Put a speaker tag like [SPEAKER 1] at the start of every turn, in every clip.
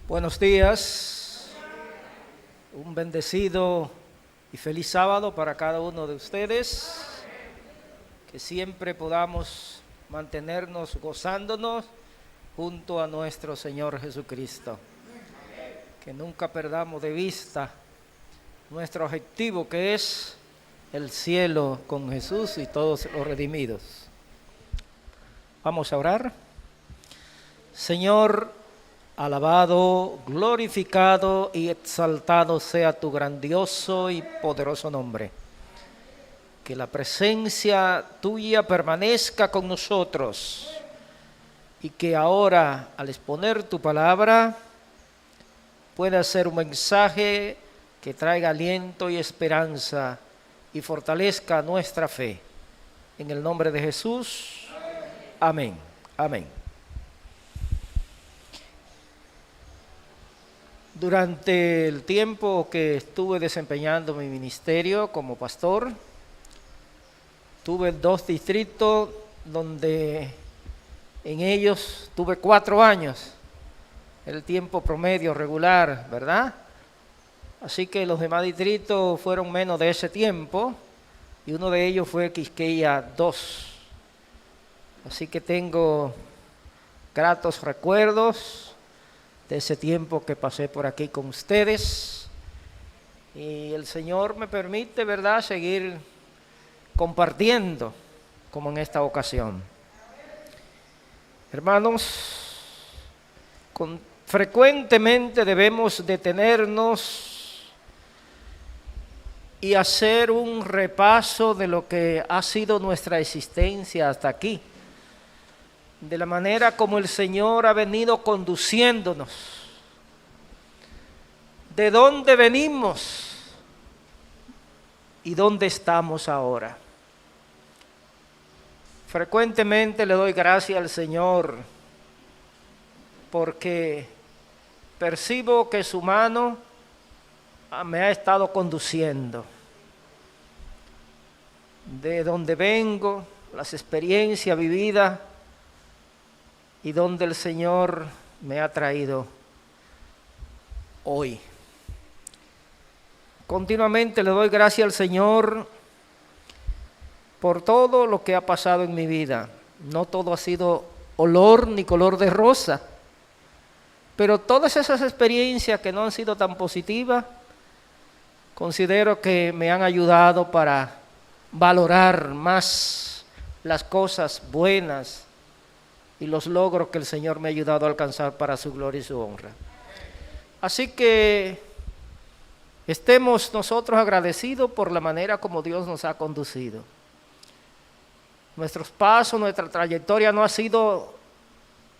[SPEAKER 1] Buenos días, un bendecido y feliz sábado para cada uno de ustedes, que siempre podamos mantenernos gozándonos junto a nuestro Señor Jesucristo, que nunca perdamos de vista nuestro objetivo, que es el cielo con Jesús y todos los redimidos. Vamos a orar. Señor, alabado, glorificado y exaltado sea tu grandioso y poderoso nombre. Que la presencia tuya permanezca con nosotros y que ahora, al exponer tu palabra, pueda ser un mensaje que traiga aliento y esperanza y fortalezca nuestra fe. En el nombre de Jesús, amén. Amén. Durante el tiempo que estuve desempeñando mi ministerio como pastor, tuve 2 distritos donde en ellos tuve 4 años, el tiempo promedio regular, ¿verdad? Así que los demás distritos fueron menos de ese tiempo y uno de ellos fue Quisqueya 2. Así que tengo gratos recuerdos de ese tiempo que pasé por aquí con ustedes, y el Señor me permite, ¿verdad?, seguir compartiendo como en esta ocasión. Hermanos, frecuentemente debemos detenernos y hacer un repaso de lo que ha sido nuestra existencia hasta aquí, de la manera como el Señor ha venido conduciéndonos, de dónde venimos y dónde estamos ahora. Frecuentemente le doy gracias al Señor porque percibo que su mano me ha estado conduciendo. De donde vengo, las experiencias vividas, y donde el Señor me ha traído hoy. Continuamente le doy gracias al Señor por todo lo que ha pasado en mi vida. No todo ha sido olor ni color de rosa, pero todas esas experiencias que no han sido tan positivas, considero que me han ayudado para valorar más las cosas buenas y los logros que el Señor me ha ayudado a alcanzar para su gloria y su honra. Así que estemos nosotros agradecidos por la manera como Dios nos ha conducido. Nuestros pasos, nuestra trayectoria no ha sido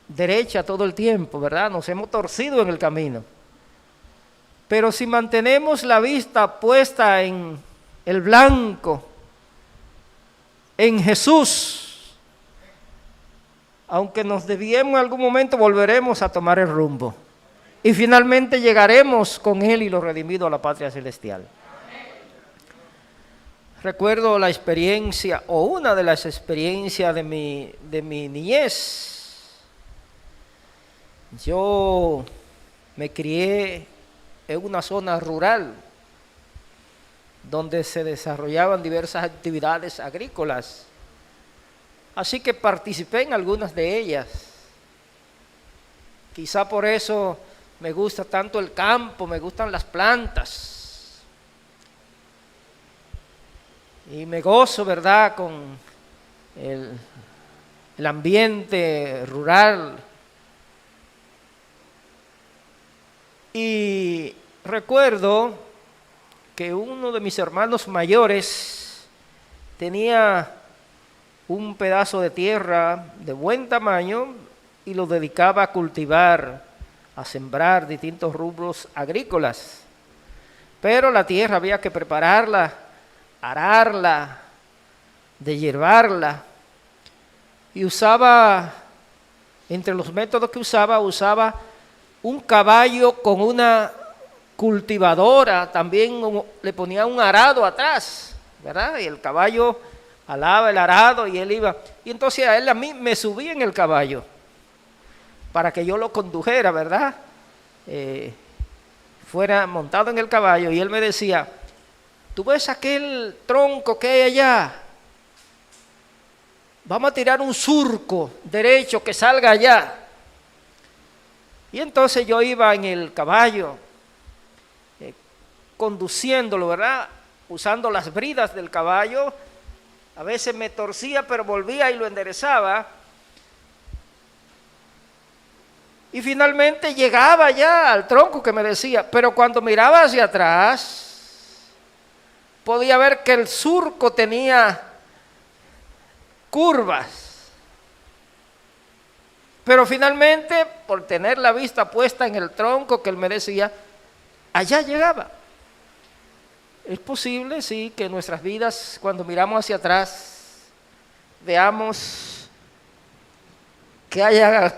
[SPEAKER 1] derecha todo el tiempo, ¿verdad? Nos hemos torcido en el camino. Pero si mantenemos la vista puesta en el blanco, en Jesús, aunque nos desviemos en algún momento, volveremos a tomar el rumbo. Y finalmente llegaremos con Él y los redimidos a la patria celestial. Recuerdo la experiencia, o una de las experiencias de mi niñez. Yo me crié en una zona rural, donde se desarrollaban diversas actividades agrícolas. Así que participé en algunas de ellas. Quizá por eso me gusta tanto el campo, me gustan las plantas. Y me gozo, ¿verdad?, con el ambiente rural. Y recuerdo que uno de mis hermanos mayores tenía un pedazo de tierra de buen tamaño y lo dedicaba a cultivar, a sembrar distintos rubros agrícolas. Pero la tierra había que prepararla, ararla, deshiervarla, y usaba, entre los métodos que usaba un caballo con una cultivadora, también le ponía un arado atrás, ¿verdad? Y el caballo alaba el arado y él iba. Y entonces a mí me subí en el caballo para que yo lo condujera, ¿verdad? fuera montado en el caballo, y él me decía: ¿tú ves aquel tronco que hay allá? Vamos a tirar un surco derecho que salga allá. Y entonces yo iba en el caballo, conduciéndolo, ¿verdad? Usando las bridas del caballo. A veces me torcía, pero volvía y lo enderezaba. Y finalmente llegaba ya al tronco que me decía, pero cuando miraba hacia atrás, podía ver que el surco tenía curvas. Pero finalmente, por tener la vista puesta en el tronco que él me decía, allá llegaba. Es posible, sí, que en nuestras vidas, cuando miramos hacia atrás, veamos que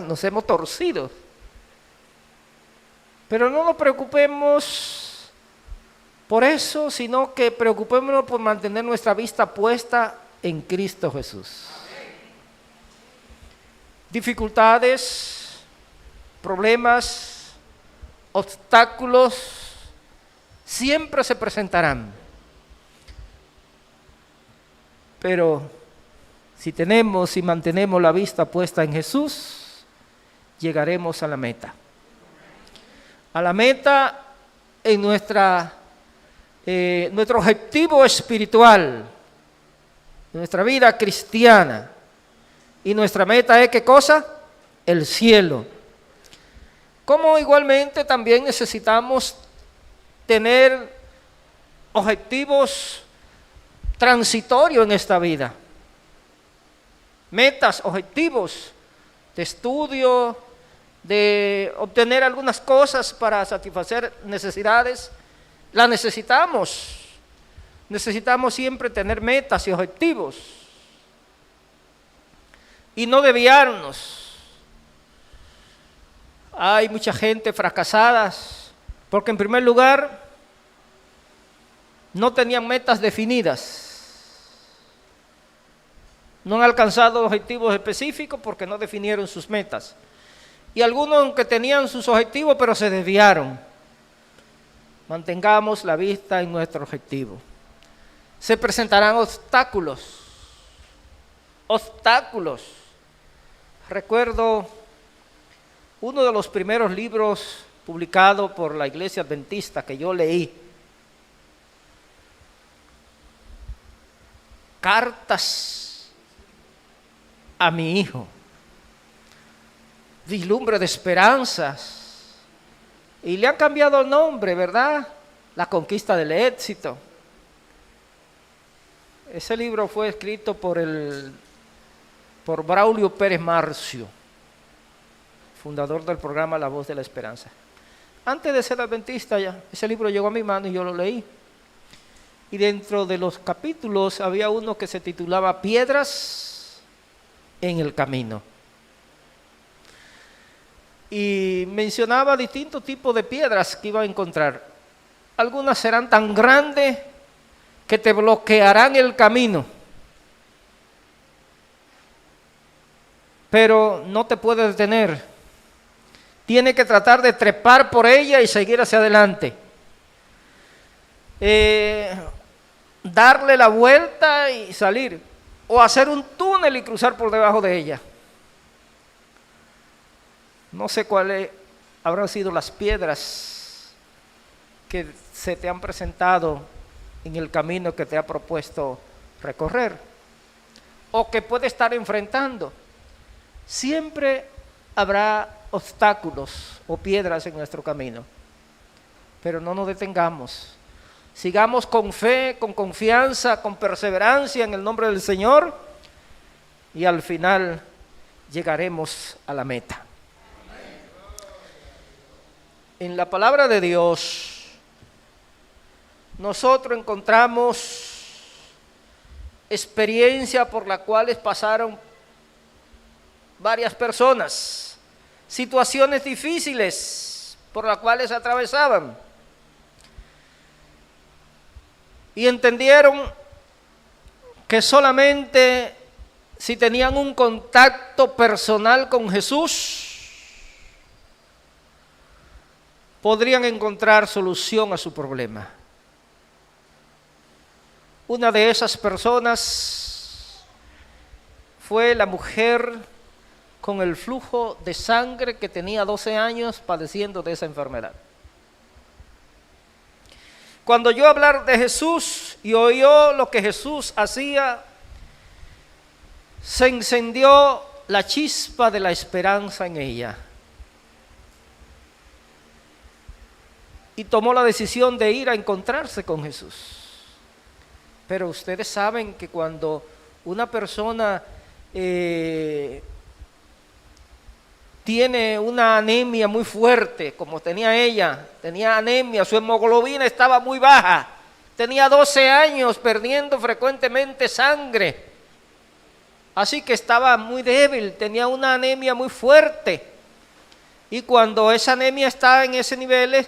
[SPEAKER 1] nos hemos torcido. Pero no nos preocupemos por eso, sino que preocupémonos por mantener nuestra vista puesta en Cristo Jesús. Dificultades, problemas, obstáculos siempre se presentarán. Pero si tenemos y mantenemos la vista puesta en Jesús, llegaremos a la meta. A la meta en nuestro objetivo espiritual, nuestra vida cristiana. Y nuestra meta es, ¿qué cosa? El cielo. Como igualmente también necesitamos tener objetivos transitorios en esta vida. Metas, objetivos de estudio, de obtener algunas cosas para satisfacer necesidades. Las necesitamos. Necesitamos siempre tener metas y objetivos. Y no desviarnos. Hay mucha gente fracasada porque en primer lugar no tenían metas definidas. No han alcanzado objetivos específicos porque no definieron sus metas. Y algunos aunque tenían sus objetivos pero se desviaron. Mantengamos la vista en nuestro objetivo. Se presentarán obstáculos. Recuerdo uno de los primeros libros publicados por la Iglesia Adventista que yo leí. Cartas a mi hijo. Vislumbre de esperanzas. Y le han cambiado el nombre, ¿verdad? La conquista del éxito. Ese libro fue escrito por Braulio Pérez Marcio, fundador del programa La Voz de la Esperanza. Antes de ser adventista, ese libro llegó a mi mano y yo lo leí. Y dentro de los capítulos había uno que se titulaba Piedras en el Camino. Y mencionaba distintos tipos de piedras que iba a encontrar. Algunas serán tan grandes que te bloquearán el camino. Pero no te puedes detener. Tienes que tratar de trepar por ella y seguir hacia adelante. Darle la vuelta y salir. O hacer un túnel y cruzar por debajo de ella. No sé cuáles habrán sido las piedras que se te han presentado en el camino que te ha propuesto recorrer. O que puedes estar enfrentando. Siempre habrá obstáculos o piedras en nuestro camino, pero no nos detengamos. Sigamos con fe, con confianza, con perseverancia en el nombre del Señor y al final llegaremos a la meta. En la palabra de Dios nosotros encontramos experiencia por la cual pasaron varias personas, situaciones difíciles por las cuales atravesaban y entendieron que solamente si tenían un contacto personal con Jesús podrían encontrar solución a su problema. Una de esas personas fue la mujer con el flujo de sangre que tenía 12 años padeciendo de esa enfermedad. Cuando oyó hablar de Jesús y oyó lo que Jesús hacía, se encendió la chispa de la esperanza en ella. Y tomó la decisión de ir a encontrarse con Jesús. Pero ustedes saben que cuando una persona tiene una anemia muy fuerte, como tenía ella, tenía anemia, su hemoglobina estaba muy baja, tenía 12 años perdiendo frecuentemente sangre, así que estaba muy débil, tenía una anemia muy fuerte, y cuando esa anemia está en ese nivel,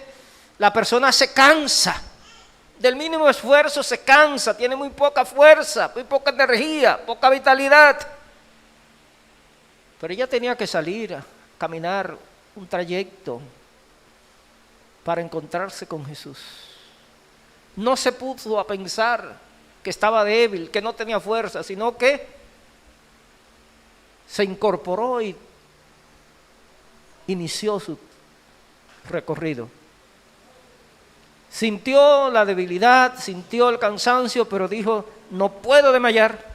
[SPEAKER 1] la persona se cansa, del mínimo esfuerzo se cansa, tiene muy poca fuerza, muy poca energía, poca vitalidad, pero ella tenía que salir a caminar un trayecto para encontrarse con Jesús. No se puso a pensar que estaba débil, que no tenía fuerza, sino que se incorporó y inició su recorrido. Sintió la debilidad, sintió el cansancio, pero dijo, no puedo desmayar.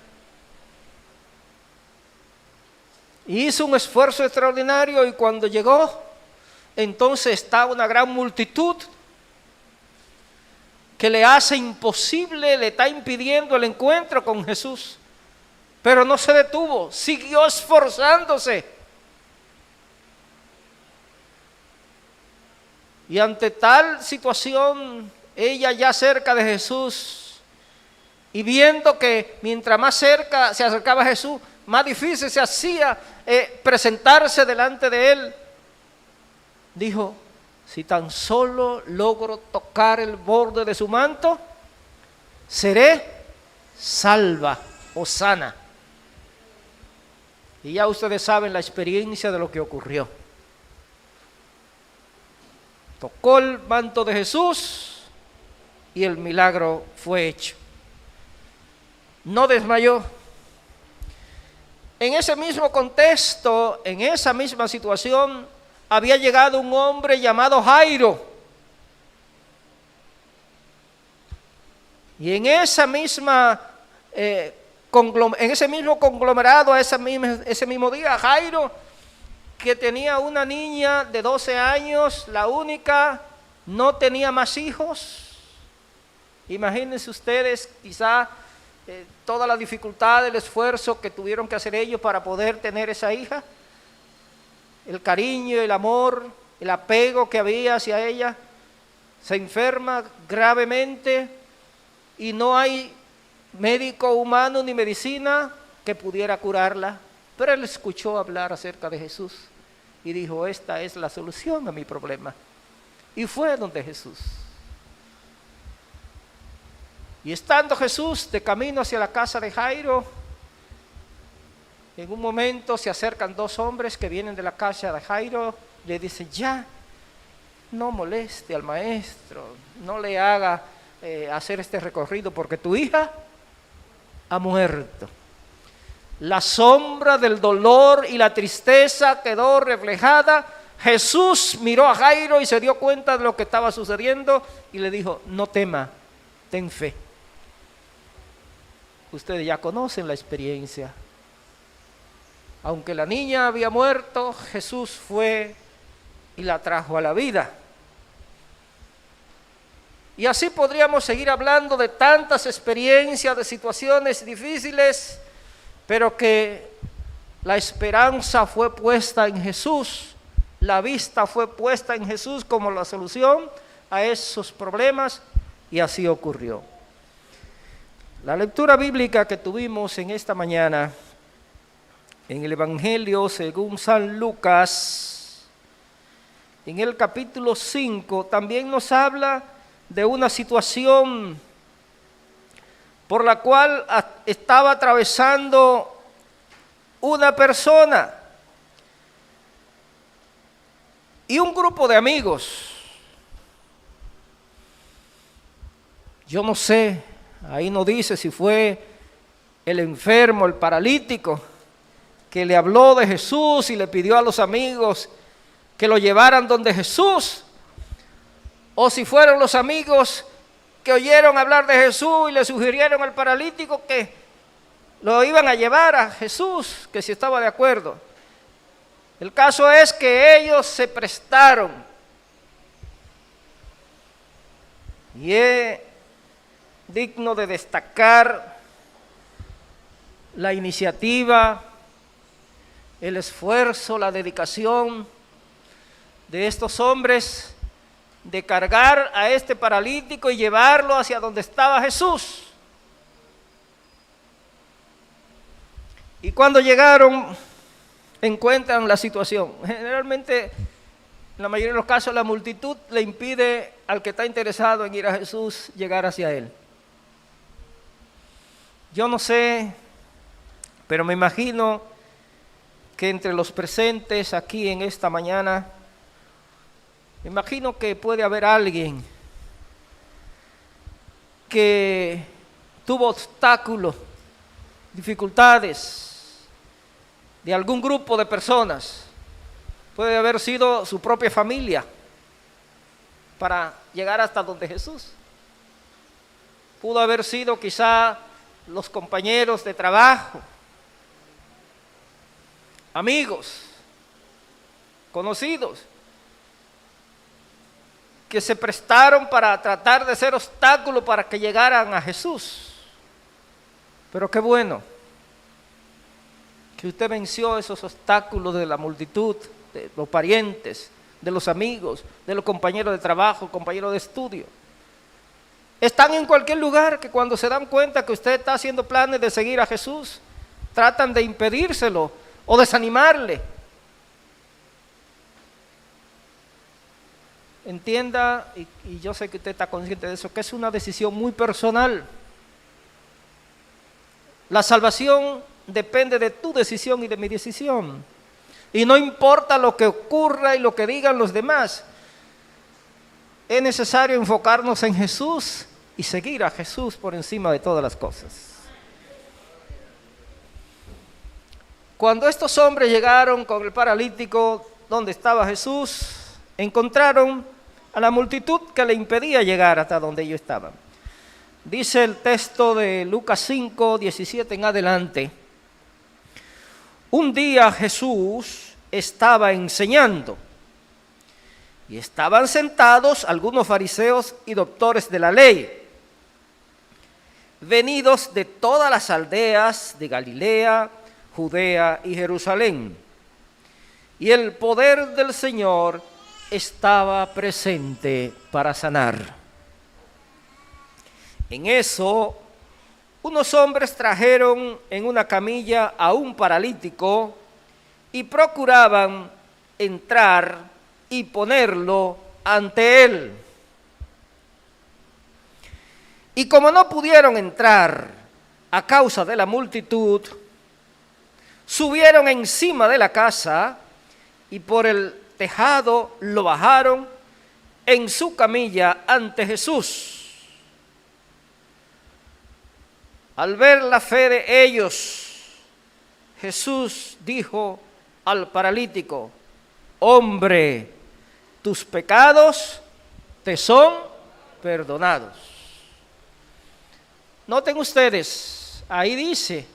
[SPEAKER 1] Y hizo un esfuerzo extraordinario y cuando llegó, entonces está una gran multitud que le hace imposible, le está impidiendo el encuentro con Jesús. Pero no se detuvo, siguió esforzándose. Y ante tal situación, ella ya cerca de Jesús, y viendo que mientras más cerca se acercaba a Jesús, más difícil se hacía presentarse delante de él, dijo, si tan solo logro tocar el borde de su manto, seré salva o sana. Y ya ustedes saben la experiencia de lo que ocurrió. Tocó el manto de Jesús y el milagro fue hecho. No desmayó. En ese mismo contexto, en esa misma situación, había llegado un hombre llamado Jairo. Y en esa misma, en ese mismo conglomerado, ese mismo día, Jairo, que tenía una niña de 12 años, la única, no tenía más hijos. Imagínense ustedes, quizá toda la dificultad, el esfuerzo que tuvieron que hacer ellos para poder tener esa hija, el cariño, el amor, el apego que había hacia ella. Se enferma gravemente y no hay médico humano ni medicina que pudiera curarla, pero él escuchó hablar acerca de Jesús y dijo, esta es la solución a mi problema, y fue donde Jesús. Y estando Jesús de camino hacia la casa de Jairo, en un momento se acercan dos hombres que vienen de la casa de Jairo, le dicen, ya, no moleste al maestro, no le haga hacer este recorrido porque tu hija ha muerto. La sombra del dolor y la tristeza quedó reflejada. Jesús miró a Jairo y se dio cuenta de lo que estaba sucediendo y le dijo, no tema, ten fe. Ustedes ya conocen la experiencia. Aunque la niña había muerto, Jesús fue y la trajo a la vida. Y así podríamos seguir hablando de tantas experiencias, de situaciones difíciles, pero que la esperanza fue puesta en Jesús, la vista fue puesta en Jesús como la solución a esos problemas, y así ocurrió. La lectura bíblica que tuvimos en esta mañana, en el Evangelio según San Lucas, en el capítulo 5, también nos habla de una situación por la cual estaba atravesando una persona y un grupo de amigos. Yo no sé, ahí no dice si fue el enfermo, el paralítico, que le habló de Jesús y le pidió a los amigos que lo llevaran donde Jesús, o si fueron los amigos que oyeron hablar de Jesús y le sugirieron al paralítico que lo iban a llevar a Jesús, que si estaba de acuerdo. El caso es que ellos se prestaron. Y es digno de destacar la iniciativa, el esfuerzo, la dedicación de estos hombres de cargar a este paralítico y llevarlo hacia donde estaba Jesús. Y cuando llegaron, encuentran la situación. Generalmente, en la mayoría de los casos, la multitud le impide al que está interesado en ir a Jesús llegar hacia Él. Yo no sé, pero me imagino que entre los presentes aquí en esta mañana, me imagino que puede haber alguien que tuvo obstáculos, dificultades de algún grupo de personas. Puede haber sido su propia familia para llegar hasta donde Jesús. Pudo haber sido quizá los compañeros de trabajo, amigos, conocidos, que se prestaron para tratar de ser obstáculo para que llegaran a Jesús. Pero qué bueno que usted venció esos obstáculos de la multitud, de los parientes, de los amigos, de los compañeros de trabajo, compañeros de estudio. Están en cualquier lugar que cuando se dan cuenta que usted está haciendo planes de seguir a Jesús, tratan de impedírselo o desanimarle. Entienda, y yo sé que usted está consciente de eso, que es una decisión muy personal. La salvación depende de tu decisión y de mi decisión. Y no importa lo que ocurra y lo que digan los demás, es necesario enfocarnos en Jesús y seguir a Jesús por encima de todas las cosas. Cuando estos hombres llegaron con el paralítico donde estaba Jesús, encontraron a la multitud que le impedía llegar hasta donde ellos estaban. Dice el texto de Lucas 5, 17 en adelante: un día Jesús estaba enseñando y estaban sentados algunos fariseos y doctores de la ley, venidos de todas las aldeas de Galilea, Judea y Jerusalén. Y el poder del Señor estaba presente para sanar. En eso, unos hombres trajeron en una camilla a un paralítico y procuraban entrar y ponerlo ante él. Y como no pudieron entrar a causa de la multitud, subieron encima de la casa y por el tejado lo bajaron en su camilla ante Jesús. Al ver la fe de ellos, Jesús dijo al paralítico: hombre, tus pecados te son perdonados. Noten ustedes, ahí dice,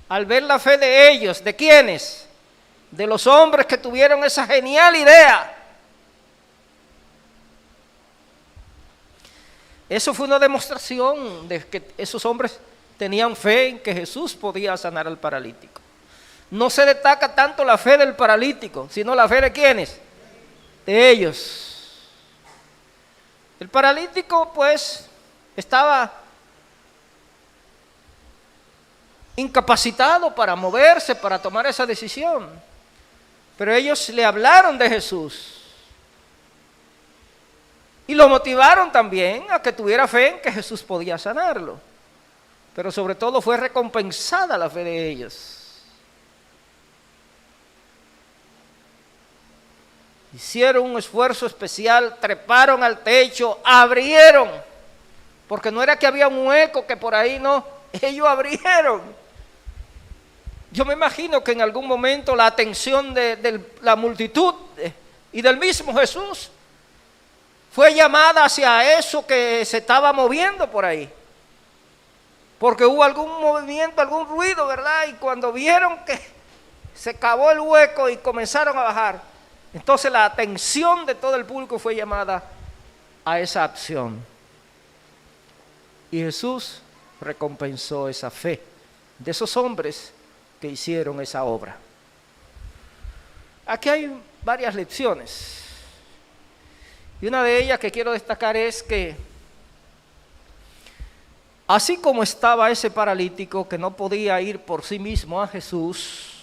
[SPEAKER 1] al ver la fe de ellos, ¿de quiénes? De los hombres que tuvieron esa genial idea. Eso fue una demostración de que esos hombres tenían fe en que Jesús podía sanar al paralítico. No se destaca tanto la fe del paralítico, sino la fe de ¿quiénes? De ellos. El paralítico, pues, estaba incapacitado para moverse, para tomar esa decisión. Pero ellos le hablaron de Jesús y lo motivaron también a que tuviera fe en que Jesús podía sanarlo. Pero sobre todo fue recompensada la fe de ellos. Hicieron un esfuerzo especial, treparon al techo, abrieron porque no era que había un hueco que por ahí no, ellos abrieron. Yo me imagino que en algún momento la atención de la multitud y del mismo Jesús fue llamada hacia eso que se estaba moviendo por ahí, porque hubo algún movimiento, algún ruido, ¿verdad? Y cuando vieron que se cavó el hueco y comenzaron a bajar, entonces la atención de todo el público fue llamada a esa acción. Y Jesús recompensó esa fe de esos hombres que hicieron esa obra. Aquí hay varias lecciones. Y una de ellas que quiero destacar es que así como estaba ese paralítico que no podía ir por sí mismo a Jesús,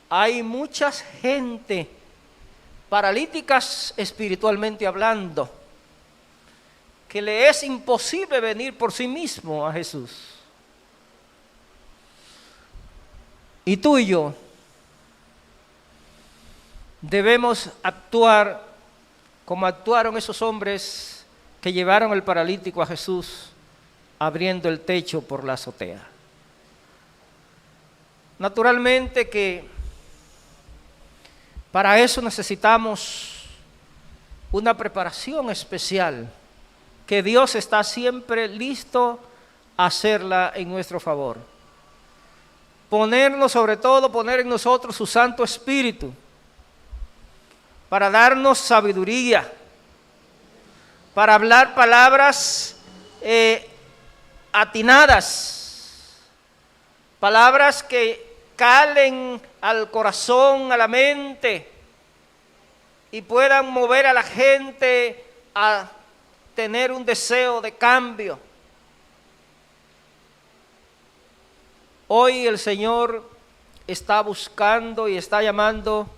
[SPEAKER 1] hay mucha gente paralíticas espiritualmente hablando, que le es imposible venir por sí mismo a Jesús. Y tú y yo debemos actuar como actuaron esos hombres que llevaron el paralítico a Jesús, abriendo el techo por la azotea. Naturalmente que para eso necesitamos una preparación especial, que Dios está siempre listo a hacerla en nuestro favor. Sobre todo poner en nosotros su Santo Espíritu, para darnos sabiduría, para hablar palabras atinadas, palabras que calen al corazón, a la mente, y puedan mover a la gente a tener un deseo de cambio. Hoy el Señor está buscando y está llamando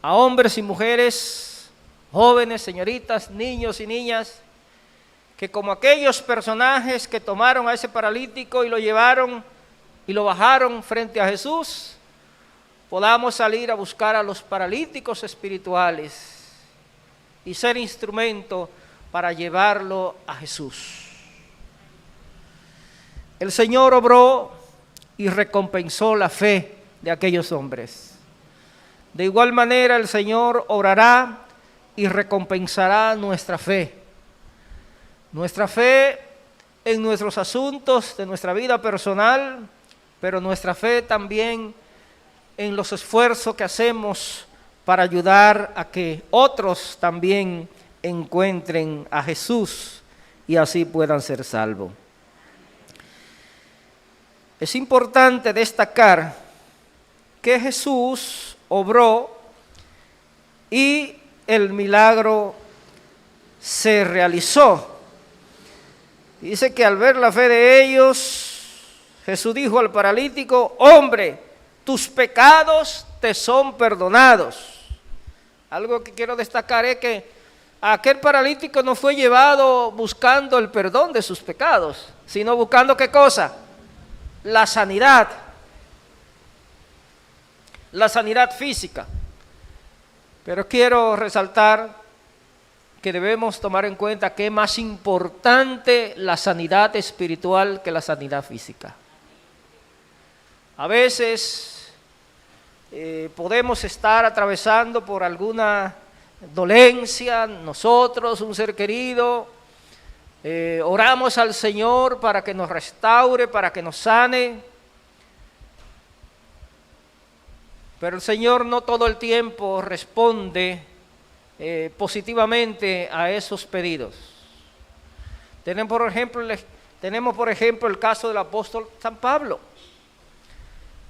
[SPEAKER 1] a hombres y mujeres, jóvenes, señoritas, niños y niñas, que como aquellos personajes que tomaron a ese paralítico y lo llevaron y lo bajaron frente a Jesús, podamos salir a buscar a los paralíticos espirituales y ser instrumento para llevarlo a Jesús. El Señor obró y recompensó la fe de aquellos hombres. De igual manera el Señor obrará y recompensará nuestra fe en nuestros asuntos de nuestra vida personal, pero nuestra fe también en los esfuerzos que hacemos para ayudar a que otros también encuentren a Jesús y así puedan ser salvos. Es importante destacar que Jesús obró y el milagro se realizó. Dice que al ver la fe de ellos, Jesús dijo al paralítico: hombre, tus pecados te son perdonados. Algo que quiero destacar es que aquel paralítico no fue llevado buscando el perdón de sus pecados, sino buscando ¿qué cosa? La sanidad física. Pero quiero resaltar que debemos tomar en cuenta que es más importante la sanidad espiritual que la sanidad física. A veces podemos estar atravesando por alguna dolencia, nosotros, un ser querido, oramos al Señor para que nos restaure, para que nos sane, pero el Señor no todo el tiempo responde positivamente a esos pedidos. Tenemos por ejemplo el caso del apóstol San Pablo.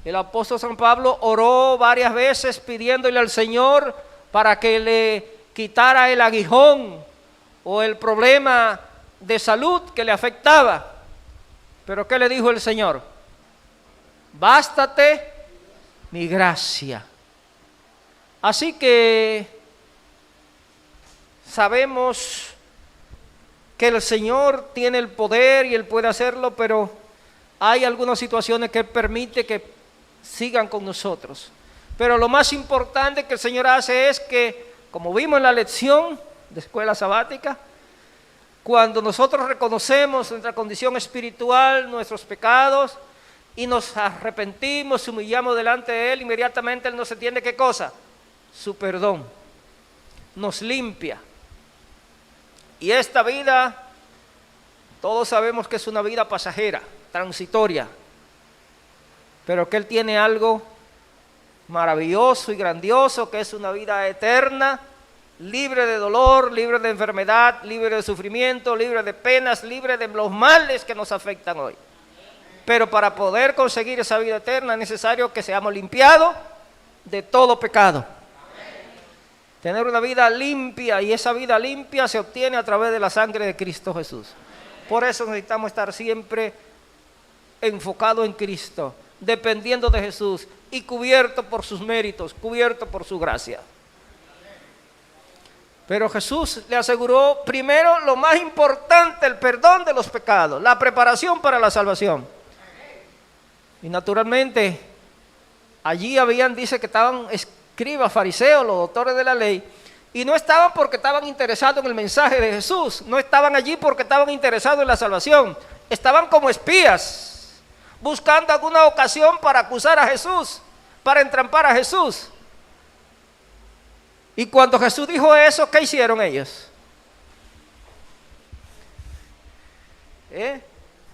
[SPEAKER 1] El apóstol San Pablo oró varias veces pidiéndole al Señor para que le quitara el aguijón o el problema de salud que le afectaba. Pero ¿qué le dijo el Señor? Bástate mi gracia. Así que sabemos que el Señor tiene el poder y Él puede hacerlo, pero hay algunas situaciones que Él permite que sigan con nosotros. Pero lo más importante que el Señor hace es que, como vimos en la lección de escuela sabática, Cuando nosotros reconocemos nuestra condición espiritual, nuestros pecados, y nos arrepentimos, humillamos delante de Él, inmediatamente Él nos entiende ¿qué cosa? Su perdón. Nos limpia. Y esta vida, todos sabemos que es una vida pasajera, transitoria, pero que Él tiene algo maravilloso y grandioso, que es una vida eterna, libre de dolor, libre de enfermedad, libre de sufrimiento, libre de penas, libre de los males que nos afectan hoy. Pero para poder conseguir esa vida eterna es necesario que seamos limpiados de todo pecado. Tener una vida limpia, y esa vida limpia se obtiene a través de la sangre de Cristo Jesús. Por eso necesitamos estar siempre enfocados en Cristo, dependiendo de Jesús y cubierto por sus méritos, cubierto por su gracia. Pero Jesús le aseguró primero lo más importante, el perdón de los pecados, la preparación para la salvación. Y naturalmente, allí dice que estaban escribas, fariseos, los doctores de la ley, y no estaban porque estaban interesados en el mensaje de Jesús, no estaban allí porque estaban interesados en la salvación, estaban como espías, buscando alguna ocasión para acusar a Jesús, para entrampar a Jesús. Y cuando Jesús dijo eso, ¿qué hicieron ellos?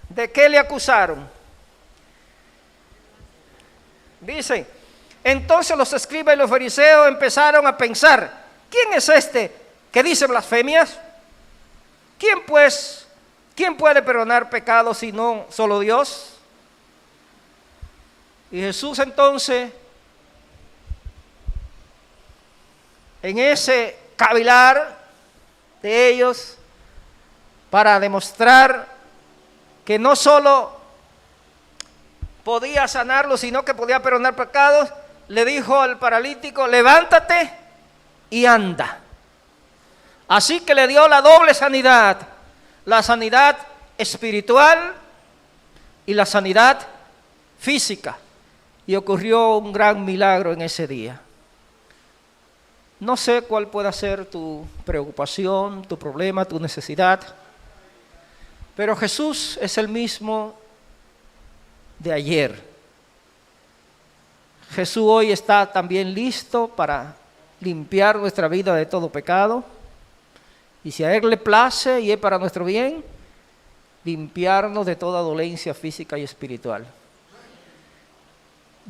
[SPEAKER 1] ¿De qué le acusaron? Dicen, entonces los escribas y los fariseos empezaron a pensar, ¿quién es este que dice blasfemias? ¿Quién puede perdonar pecados si no solo Dios? Y Jesús entonces, en ese cavilar de ellos, para demostrar que no solo podía sanarlo, sino que podía perdonar pecados, le dijo al paralítico, levántate y anda. Así que le dio la doble sanidad, la sanidad espiritual y la sanidad física. Y ocurrió un gran milagro en ese día. No sé cuál pueda ser tu preocupación, tu problema, tu necesidad, pero Jesús es el mismo de ayer. Jesús hoy está también listo para limpiar nuestra vida de todo pecado, y si a Él le place y es para nuestro bien, limpiarnos de toda dolencia física y espiritual,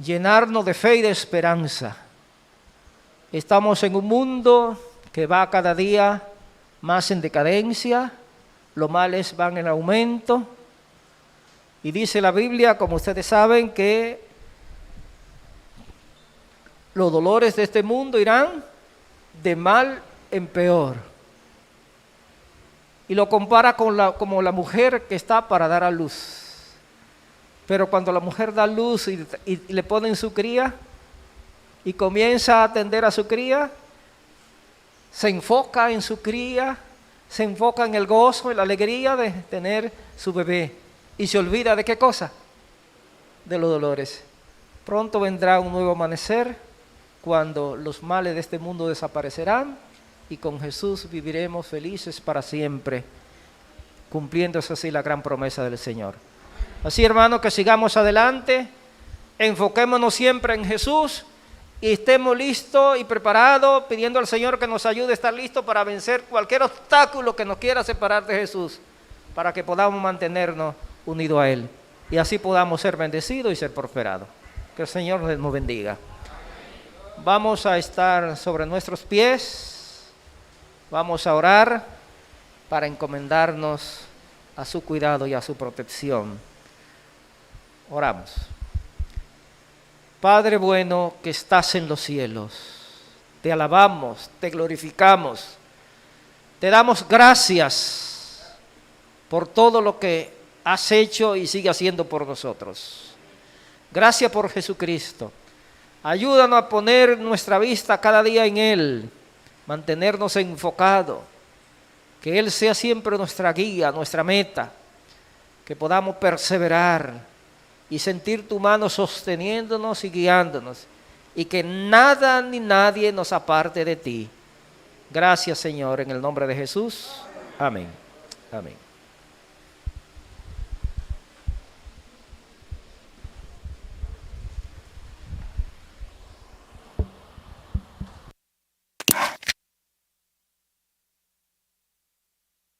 [SPEAKER 1] llenarnos de fe y de esperanza. Estamos en un mundo que va cada día más en decadencia, los males van en aumento, y dice la Biblia, como ustedes saben, que los dolores de este mundo irán de mal en peor. Y lo compara como la mujer que está para dar a luz. Pero cuando la mujer da luz y le ponen su cría y comienza a atender a su cría, se enfoca en su cría, se enfoca en el gozo y la alegría de tener su bebé. Y se olvida ¿de qué cosa? De los dolores. Pronto vendrá un nuevo amanecer, cuando los males de este mundo desaparecerán y con Jesús viviremos felices para siempre, cumpliéndose así la gran promesa del Señor. Así, hermanos, que sigamos adelante, enfoquémonos siempre en Jesús y estemos listos y preparados, pidiendo al Señor que nos ayude a estar listos para vencer cualquier obstáculo que nos quiera separar de Jesús, para que podamos mantenernos unidos a Él y así podamos ser bendecidos y ser prosperados. Que el Señor nos bendiga. Vamos a estar sobre nuestros pies, vamos a orar para encomendarnos a su cuidado y a su protección. Oramos. Padre bueno que estás en los cielos, te alabamos, te glorificamos, te damos gracias por todo lo que has hecho y sigue haciendo por nosotros. Gracias por Jesucristo. Ayúdanos a poner nuestra vista cada día en Él, mantenernos enfocados, que Él sea siempre nuestra guía, nuestra meta, que podamos perseverar y sentir tu mano sosteniéndonos y guiándonos, y que nada ni nadie nos aparte de ti. Gracias, Señor, en el nombre de Jesús. Amén. Amén.